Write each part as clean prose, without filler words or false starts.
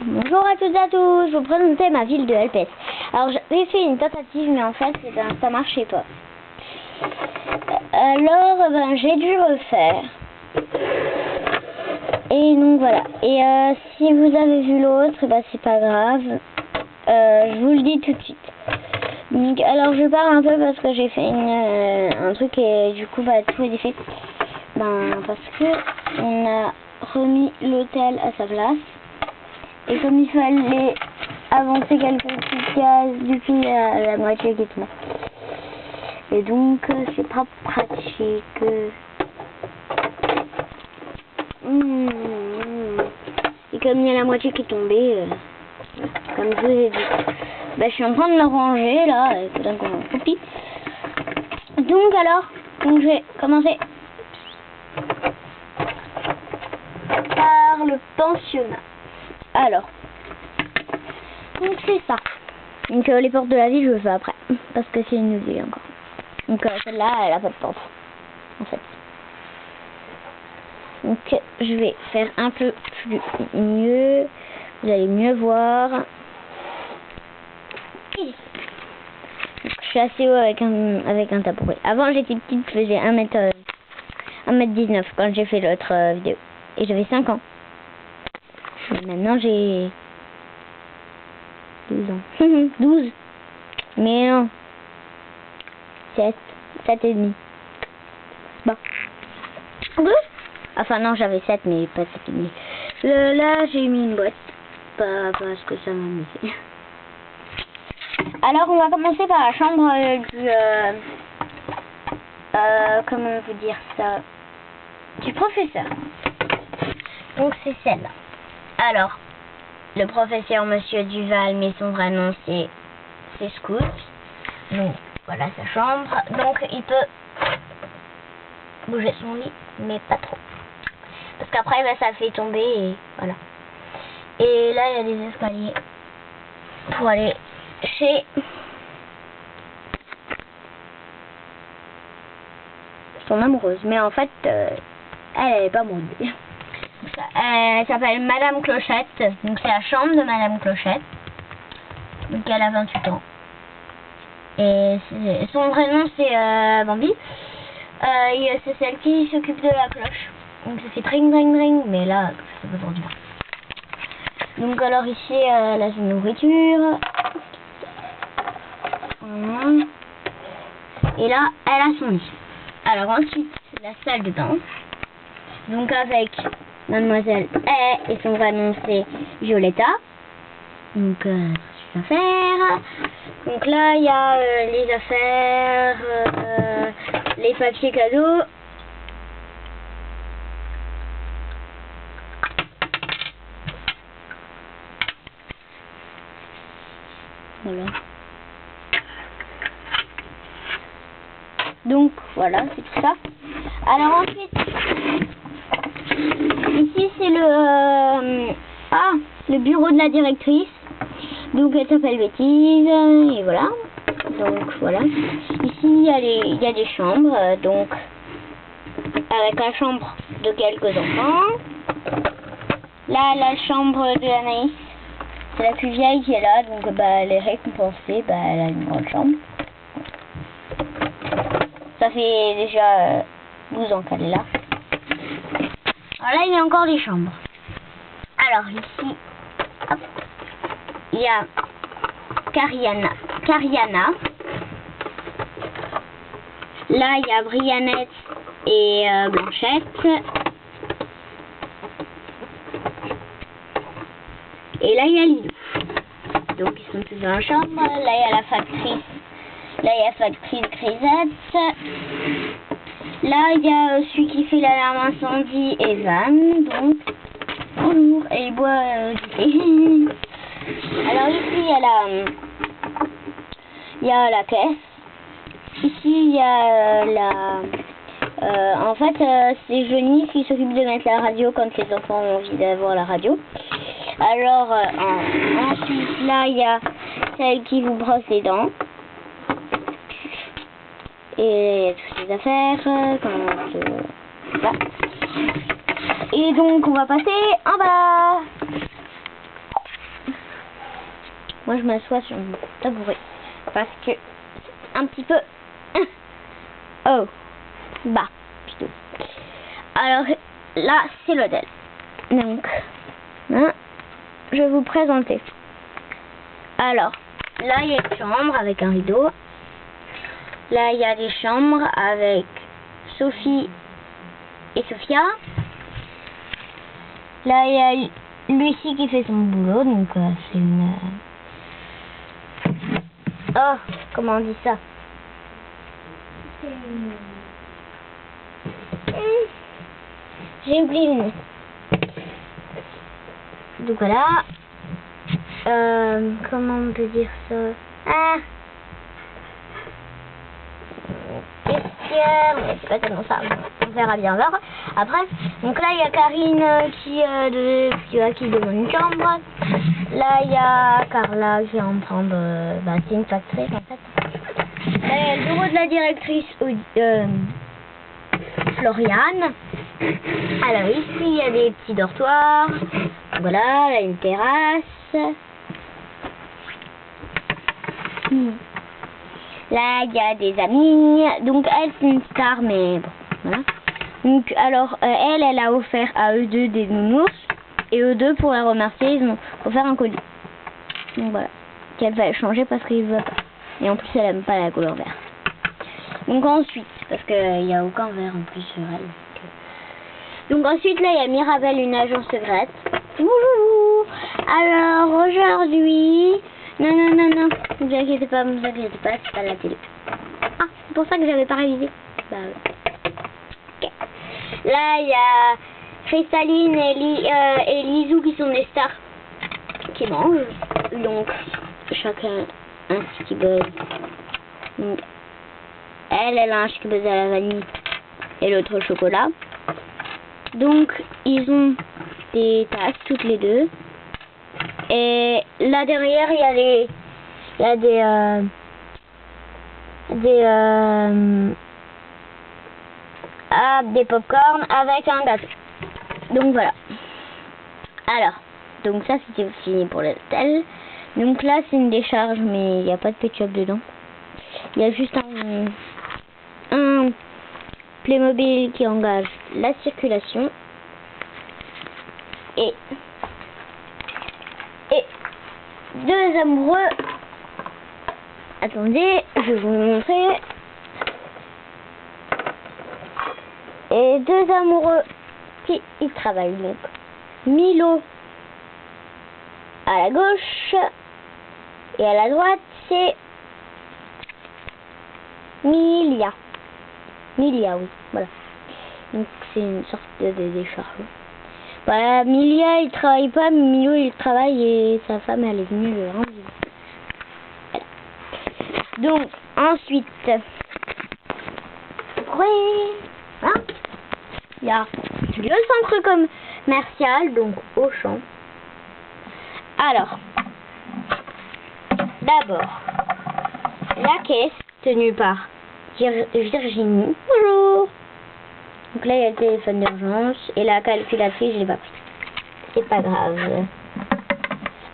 Bonjour à toutes et à tous, je vais vous présenter ma ville de LPS. Alors j'avais fait une tentative mais en fait ça marchait pas. Alors j'ai dû refaire. Et donc voilà. Et si vous avez vu l'autre, c'est pas grave. Je vous le dis tout de suite. Donc, alors je parle un peu parce que j'ai fait un truc et du coup tout est défait. Parce que on a remis l'hôtel à sa place. Et comme il fallait avancer quelques petites cases, du coup il y a la moitié qui est tombée. Et donc c'est pas pratique. Et comme il y a la moitié qui est tombée, comme je vous ai dit, je suis en train de le ranger là, il faudrait qu'on copie. Donc alors, je vais commencer par le pensionnat. Alors, donc c'est ça. Donc les portes de la ville, je le fais après, parce que c'est une ville encore. Donc celle-là, elle a pas de porte, en fait. Donc je vais faire un peu plus mieux. Vous allez mieux voir. Donc, je suis assez haut avec un tabouret. Avant j'étais petite, je faisais 1m19 quand j'ai fait l'autre vidéo. Et j'avais 5 ans. Et maintenant j'ai 12 ans. 12. Mais non. 7 et demi. Bon. Enfin non, j'avais 7 mais pas 7 et demi. Là j'ai mis une boîte. Pas parce que ça m'amusait. Alors on va commencer par la chambre comment vous dire ça, du professeur. Donc c'est celle-là. Alors, le professeur Monsieur Duval, mais son vrai nom c'est Scout. Donc voilà sa chambre. Donc il peut bouger son lit, mais pas trop. Parce qu'après ça fait tomber et voilà. Et là il y a des escaliers pour aller chez son amoureuse. Mais en fait, elle est pas amoureuse. Elle s'appelle Madame Clochette. Donc c'est la chambre de Madame Clochette. Donc elle a 28 ans. Et son vrai nom c'est Bambi. C'est celle qui s'occupe de la cloche. Donc ça fait ring ring ring. Mais là, ça peut faire du bruit. Donc alors ici, là c'est une nourriture. Et là, elle a son lit. Alors ensuite, la salle de bain. Donc avec Mademoiselle et son vrai nom c'est Violetta. Donc c'est affaires. Donc là il y a les affaires, les papiers cadeaux. Voilà. Donc voilà, c'est tout ça. Alors ensuite, ici c'est le bureau de la directrice. Donc elle s'appelle Bêtise et voilà. Donc voilà. Ici il y a des chambres, donc avec la chambre de quelques enfants. Là la chambre de Anaïs, c'est la plus vieille qui est là, donc elle est récompensée, elle a une grande chambre. Ça fait déjà 12 ans qu'elle est là. Alors là, il y a encore des chambres. Alors ici, hop, il y a Cariana. Là, il y a Brianette et Blanchette. Et là, il y a Lilou. Donc, ils sont tous dans la chambre. Là, il y a la factrice. Là, il y a factrice Grisette. Là, il y a celui qui fait l'alarme incendie, Evan. Donc, bonjour. Et il boit du thé. Alors, ici, il y a la caisse. Ici, il y a en fait, c'est Johnny qui s'occupe de mettre la radio quand les enfants ont envie d'avoir la radio. Alors, ensuite, là, il y a celle qui vous brosse les dents. Et toutes ces affaires, voilà. Et donc, on va passer en bas. Moi, je m'assois sur mon tabouret parce que c'est un petit peu oh bas plutôt. Alors là, c'est l'hôtel. Donc, hein, je vais vous présenter. Alors, là, il y a une chambre avec un rideau. Là, il y a des chambres avec Sophie et Sophia. Là, il y a Lucie qui fait son boulot. Donc, c'est une... Oh, comment on dit ça? J'ai oublié le nom. Donc voilà. Comment on peut dire ça? Ah, vestiaire, mais c'est pas tellement ça. On verra bien là. Après, donc là il y a Karine qui demande une chambre. Là il y a Carla qui est en train de... Bah, c'est une factrice en fait. Là il y a le bureau de la directrice Floriane. Alors ici il y a des petits dortoirs. Voilà, là il y a une terrasse. Là il y a des amis. Donc elle c'est une star mais bon voilà. Donc alors elle a offert à eux deux des nounours. Et eux deux pour la remercier ils ont offert un colis. Donc voilà. Qu'elle va changer parce qu'il veut pas. Et en plus elle aime pas la couleur verte. Donc ensuite, parce qu'il n'y a aucun vert en plus sur elle. Donc ensuite là il y a Mirabelle, une agence secrète. Ouh. Alors aujourd'hui, non, ne vous inquiétez pas, c'est pas la télé. Ah, c'est pour ça que j'avais pas révisé. Bah okay. Là il y a Cristalline et Lisou qui sont des stars qui mangent. Donc chacun un sticky buzz. Donc elle a un sticky buzz à la vanille et l'autre au chocolat. Donc ils ont des tasses toutes les deux. Et là derrière il y a des pop-corn avec un gâteau. Donc voilà. Alors, donc ça c'était fini pour l'hôtel. Donc là c'est une décharge mais il n'y a pas de ketchup dedans. Il y a juste un Playmobil qui engage la circulation. Et deux amoureux. Attendez, je vais vous montrer. Et deux amoureux qui y travaillent donc. Milo à la gauche et à la droite c'est Milia. Milia, oui, voilà. Donc c'est une sorte de décharge. Bah, Milia il travaille pas, mais Milo il travaille et sa femme elle est venue le rendre. Voilà. Donc ensuite, oui, hein, il y a le centre commercial, donc Auchan. Alors, d'abord, la caisse tenue par Virginie. Bonjour. Donc là, il y a le téléphone d'urgence et la calculatrice, je l'ai pas pris. C'est pas grave.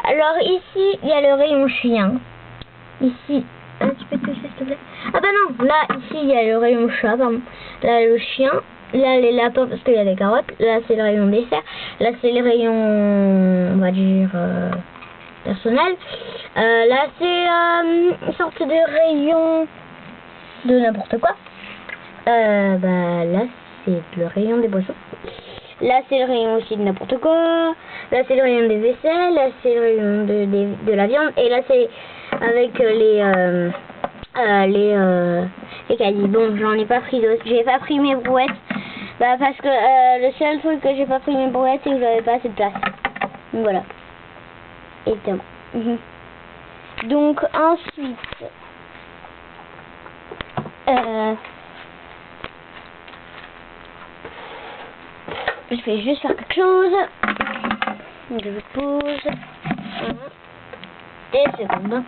Alors ici, il y a le rayon chien. Ici, tu peux toucher s'il te plaît. Ah bah non, là, ici, il y a le rayon chat, pardon. Là, le chien. Là, les lapins parce qu'il y a des carottes. Là, c'est le rayon dessert. Là, c'est le rayon, on va dire, personnel. Là, c'est une sorte de rayon de n'importe quoi. Bah là, c'est le rayon des boissons. Là, c'est le rayon aussi de n'importe quoi. Là, c'est le rayon des vaisselles. Là, c'est le rayon de la viande. Et là, c'est avec les caddies. Bon, j'en ai pas pris d'autres. J'ai pas pris mes brouettes. Bah, parce que le seul truc que j'ai pas pris mes brouettes, c'est que j'avais pas assez de place. Donc, voilà. Évidemment. Donc, ensuite... je vais juste faire quelque chose. Donc je pose. Et seconde.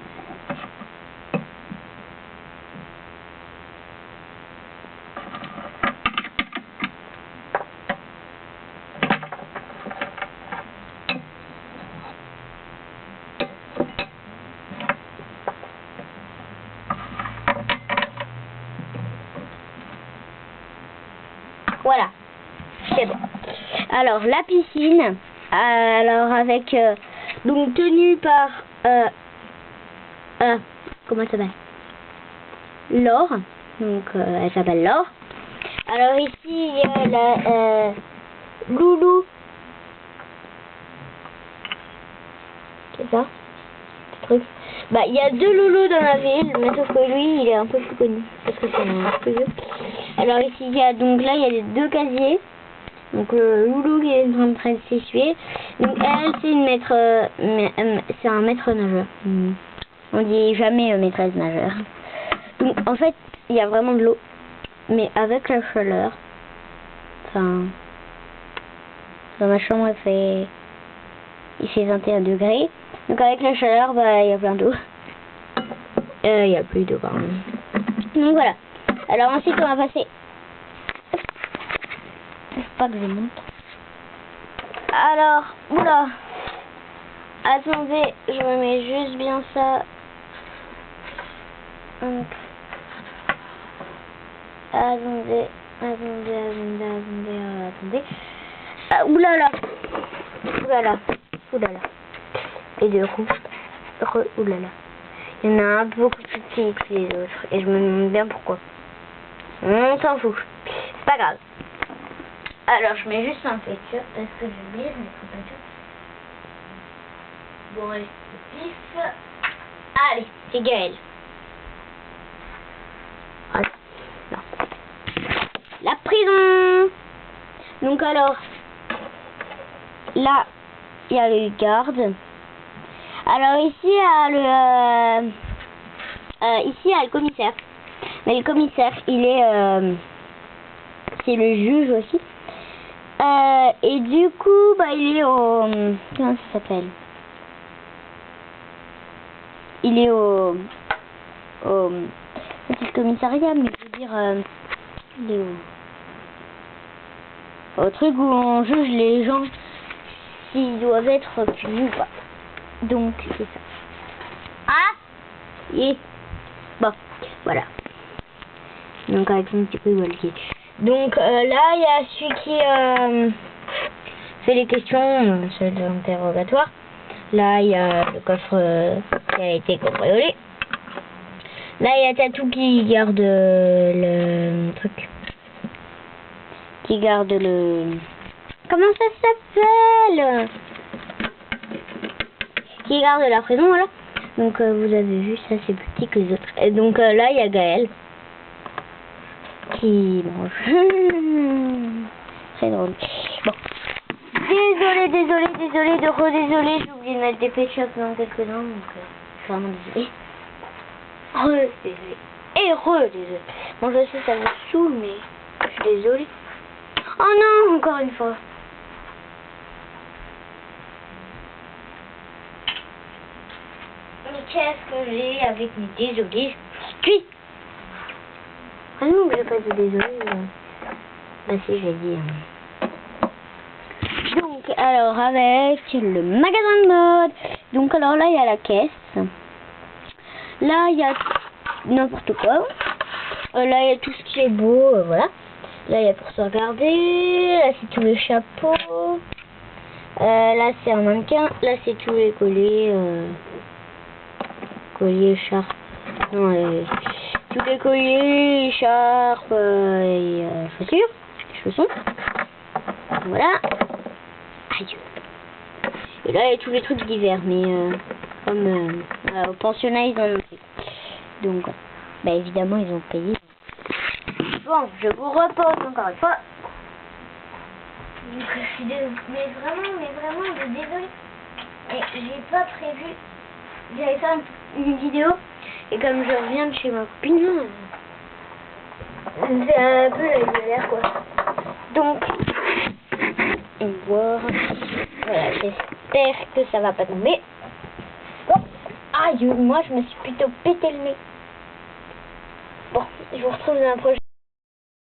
Alors, la piscine, alors avec, donc tenue par, comment elle s'appelle? Laure, donc elle s'appelle Laure. Alors ici, il y a la Loulou. C'est ça? Ce truc. Bah, il y a 2 loulous dans la ville, mais sauf que lui, il est un peu plus connu, parce que c'est un peu vieux. Alors ici, il y a, donc là, il y a les 2 casiers. Donc Loulou qui est en train de s'essuyer. Donc elle, c'est une maître, c'est un maître nageur. On dit jamais maîtresse nageur. Donc en fait, il y a vraiment de l'eau, mais avec la chaleur, enfin, dans ma chambre il fait 21 degrés. Donc avec la chaleur, bah il y a plein d'eau. Il y a plus d'eau pardon. Donc voilà. Alors ensuite on va passer. Faut pas que je monte. Alors, oula. Attendez, je remets juste bien ça. Donc, attendez. Oulala. Et de rouge. Oulala. Il y en a un beaucoup plus petit que les autres. Et je me demande bien pourquoi. On s'en fout. C'est pas grave. Alors, je mets juste un peinture parce que j'ai oublié de mettre un peinture. Bon, allez, c'est pif. Allez, c'est Gaël. Voilà. Non. La prison. Donc alors, là, il y a le garde. Alors ici, il y a le commissaire. Mais le commissaire, il est, c'est le juge aussi. Et du coup, bah, il est au, comment ça s'appelle? Il est au petit commissariat, mais je veux dire, il est au truc où on juge les gens s'ils doivent être punis ou pas. Donc, c'est ça. Ah! Et bon, voilà. Donc, avec son petit coup de walkie. Donc, là, il y a celui qui fait les questions, c'est l'interrogatoire. Là, il y a le coffre qui a été cambriolé. Là, il y a Tatou qui garde le truc. Qui garde le... Comment ça s'appelle? Qui garde la prison, voilà. Donc, vous avez vu, ça, c'est plus petit que les autres. Et donc, là, il y a Gaël. Qui mange. Très drôle. Bon. Désolé, désolé. J'ai oublié de mettre des pet-shops dans quelques-uns, donc je suis vraiment désolée. Désolé. Bon, je sais, ça me saoule, mais je suis désolée. Oh non, encore une fois. Mais qu'est-ce que j'ai avec mes désolés? Puis. Ah non, j'ai pas de désolé. Bah si, j'ai dit. Donc, alors, avec le magasin de mode. Donc, alors là, il y a la caisse. Là, il y a n'importe quoi. Là, il y a tout ce qui est beau, voilà. Là, il y a pour se regarder. Là, c'est tous les chapeaux. Là, c'est un mannequin. Là, c'est tous les colliers. Colliers, écharpes. Non, tous les colliers, écharpes et chaussures. Chaussons. Voilà. Adieu. Et là, il y a tous les trucs divers, mais comme au pensionnat, ils en ont fait. Donc, bah, évidemment, ils ont payé. Bon, je vous repose encore une fois. Donc, je suis désolée, mais vraiment, je suis désolée. Et j'ai pas prévu. J'allais faire une vidéo, et comme je reviens de chez ma copine, c'est un peu la galère, quoi. Donc, on va voir. Voilà, j'espère que ça va pas tomber. Bon, aïe, moi je me suis plutôt pété le nez. Bon, je vous retrouve dans un prochain.